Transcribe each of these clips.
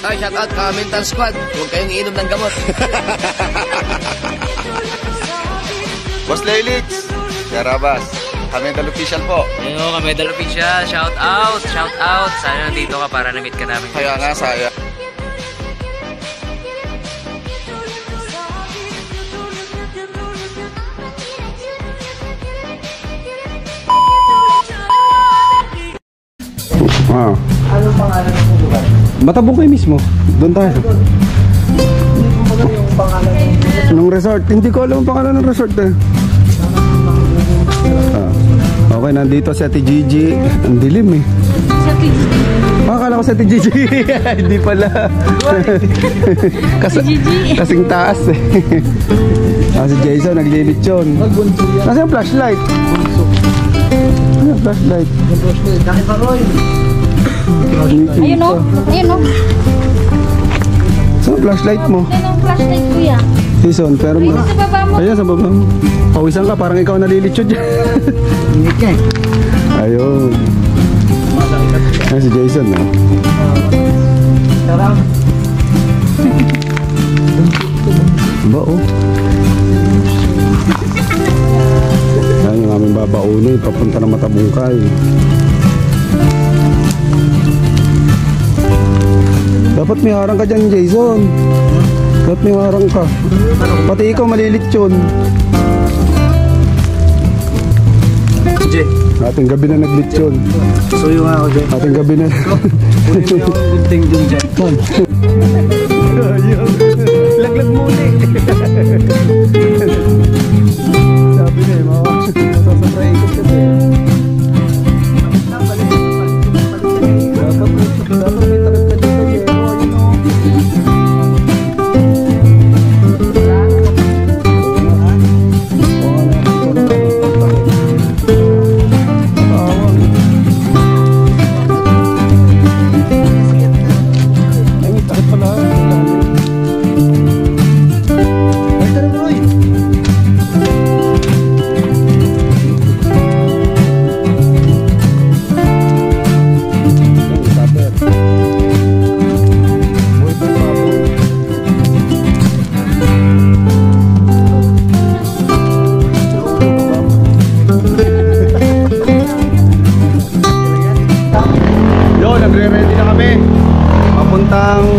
Shoutout ka Mental Squad. Huwag kayong iinom ng gamot. Boss Lelix, Yarabas, Kamedal Official po. Ayun, Kamedal Official. Shoutout, shoutout. Sana nandito ka para na-meet ka namin. Kaya nga, saya. Ah. Anong pangalan ng lugar? Matabong kayo mismo. Doon tayo. Hindi ko ba yung pangalan ng resort? Hindi ko alam ang pangalan ng resort eh. Okay, nandito si Ate Gigi. Ang dilim eh. Si Ate Gigi? Akala ko si Ate Gigi. Hindi pala. Kasing taas eh. Si Jason naglilit yun. Nasa yung flashlight? Ano yung flashlight? Dahil pa Roy. Ayun o. Ayun o. Saan flashlight mo? Ayun o flashlight kuya. Jason, pero mo. Ayun sa baba mo. Ayun sa baba mo. Pawisan ka, parang ikaw nalilitsyo dyan. Ayun. Ayun si Jason na. Ba oh. Ayun yung aming babaunin. Papunta na Matabungkay. Dapat may harang ka dyan, Jason. Dapat may harang ka. Pati ikaw malilit yun. Ating gabi na naglit yun. Suyo nga ako dyan. Ating gabi na. Kunin mo yung gunting dun dyan. Laglag muli. Sabi na eh, masasabray ko kasi.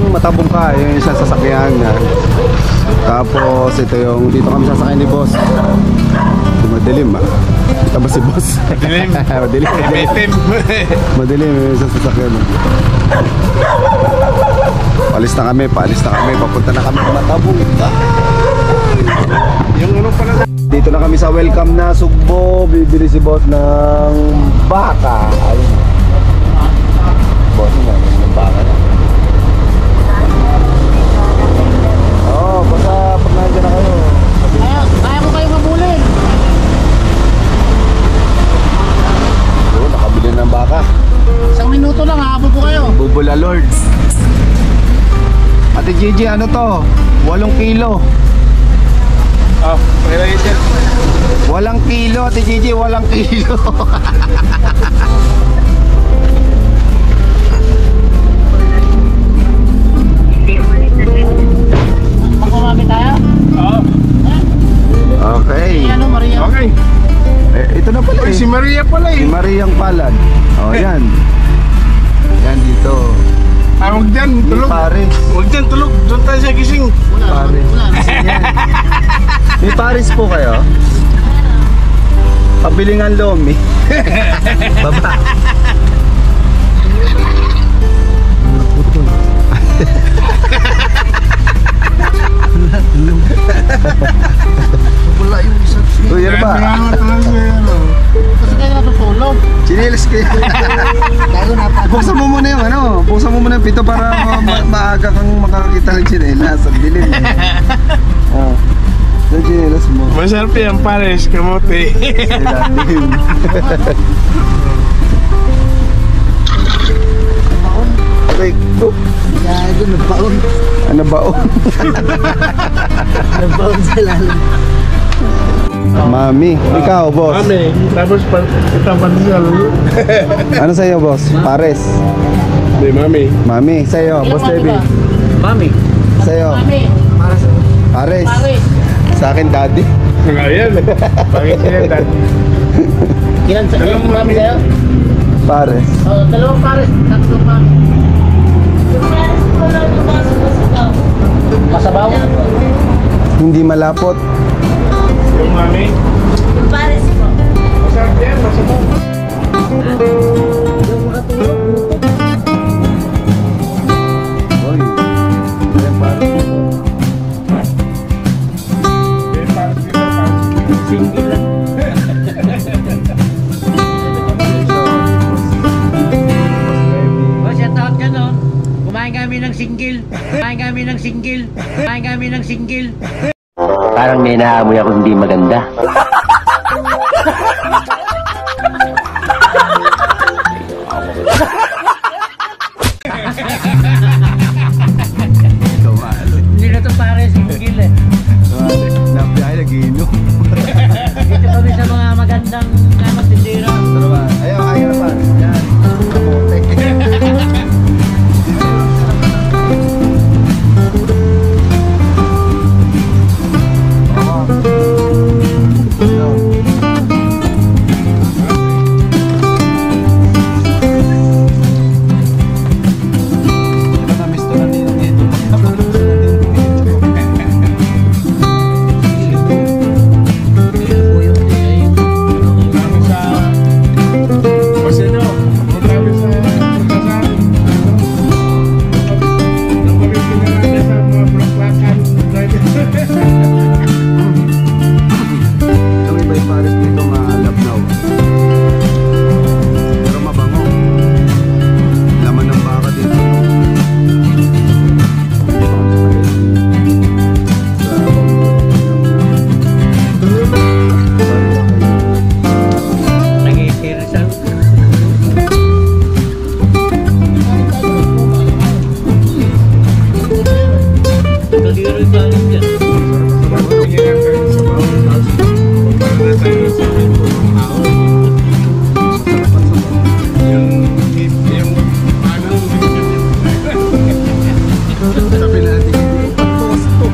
Matabungkay, yung isang sasakyan niya. Tapos ito yung dito kami sasakyan ni boss. Madilim ah. Kita ba si boss? Madilim. Madilim. Madilim yung isang sasakyan. Paalis na kami. Papunta na kami sa Matabungkay. Yung ano pala. Dito na kami sa welcome na Sugbo. Bibili si boss ng baka. Ayun. Boss ng baka na. Basta pag nandiyan na kayo. Kaya ko kayo mabulin. Oo, nakabili ng baka. Isang minuto lang, hahabol ko kayo. Bubula Lords. Ate Gigi, ano to? 8 kilo. Pwede yun dyan. 8 kilo, Ate Gigi, 8 kilo. Magkumami tayo? Oo. Okay. Ano, Maria? Okay. Ito na pala eh. Si Maria pala eh. Si Mariang Palad. Yan. Yan dito. Huwag dyan, tulog. Paris. Huwag dyan, tulog. Doon tayo sa gising. Paris. May Paris po kayo? Pabilingan lomi. Baba. Wala yung isang Uy, ano ba? kasi kayo natutulog. Chinelas kayo. Gago na pa. Buksan mo muna yung ano. Buksan mo muna yung pito para maaga kang makakita ng chinelas. Ang dilim eh. Oh. Yung chinelas mo. Masarap yan, Paris, kamote. Dilim. Like, oh. Gago, nagbaon. Ano ba oh? Nagbaon sa lalim. Mami, ikaw boss. Tapos ito pandesal. Ano sa'yo boss? Pares. Di, mami. Mami, sa'yo, Boss Debbie. Mami. Sa'yo, Mami. Pares. Pares. Sa akin, Daddy. Ngayon. Bakit sila dad? Ilan sa mami sa'yo? Pares. Oh, dalawang pares. Tatlong mami. Masabaw? Hindi malapot. Yung mami. Pares po. Masarap yan, masarap. Oy, yan Pares. Single lang. Oh, shout out ka no. Kumain kami ng single. Kumain kami ng single. Kumain kami ng single. Parang may naamoy ako hindi maganda. Hindi na to pare single eh. Nabiyahe, nag-iinom. Dito kami sa mga magandang tindera. Ayaw, ayaw pa. Yan. Kamote. Kami ba'y Pares dito malabnaw? Pero mabango. Laman ng baka dito. Nag-iisirisan. Kaliro yung galing dyan. Sabi natin, pagposto.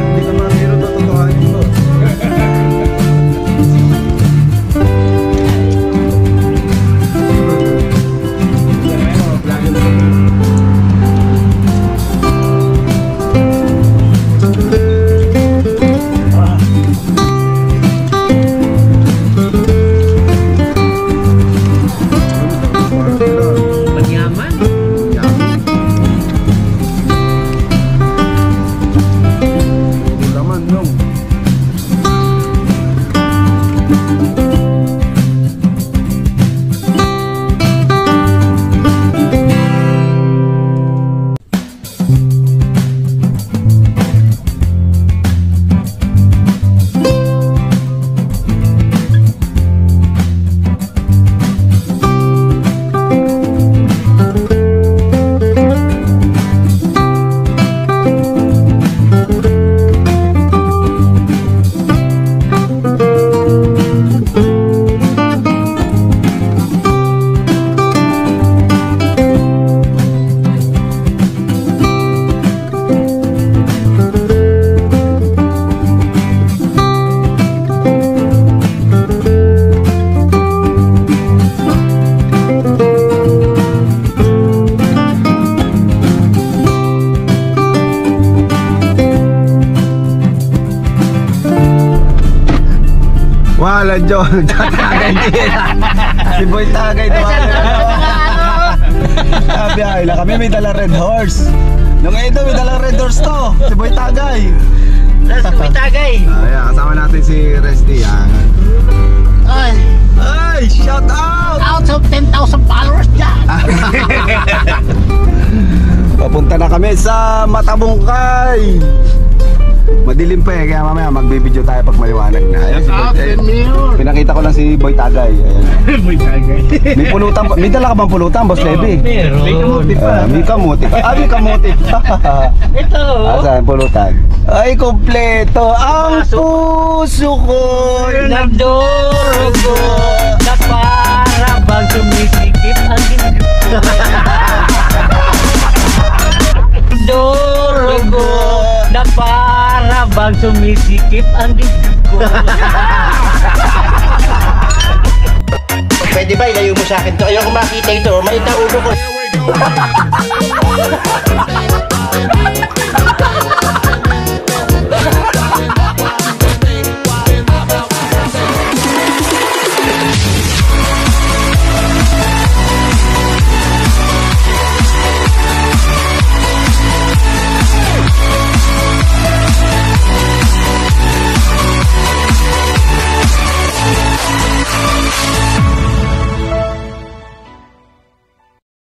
Hindi ka mahiro na totohanin mo. Pagyaman. Laman yung. Wala, John. Tatagay din. Si Boy Tagay. Sabi ay lang kami may dalang red horse. Nung ito may dalang red horse to. Si Boy Tagay. Tapos kumitagay. Ayan, kasama natin si Resty. Yan. Ay, Ay, shout out! out of 10,000 followers dyan. Papunta na kami sa Matabungkay. Madilim pa eh, kaya mamaya magbibideo tayo pag maliwanag na. Ayan, si Boy, ayan. Pinakita ko lang si Boy Tagay. Ayan. Boy tagay. May pulutan pa. May dala ka bang pulutan, Boss Levi? Meron. May kamuti pa. May kamuti pa. May kamuti pa. Ito. Asan, pulutan? Ay, kompleto. Ang puso ko Nagdurugo na para bang sumisikip ang dibdib ko. Nagdurugo na para bang sumisikip ang dibdib ko. Pwede ba ilayo mo sa akin to? Ayoko makita ito. Malit ang ulo ko.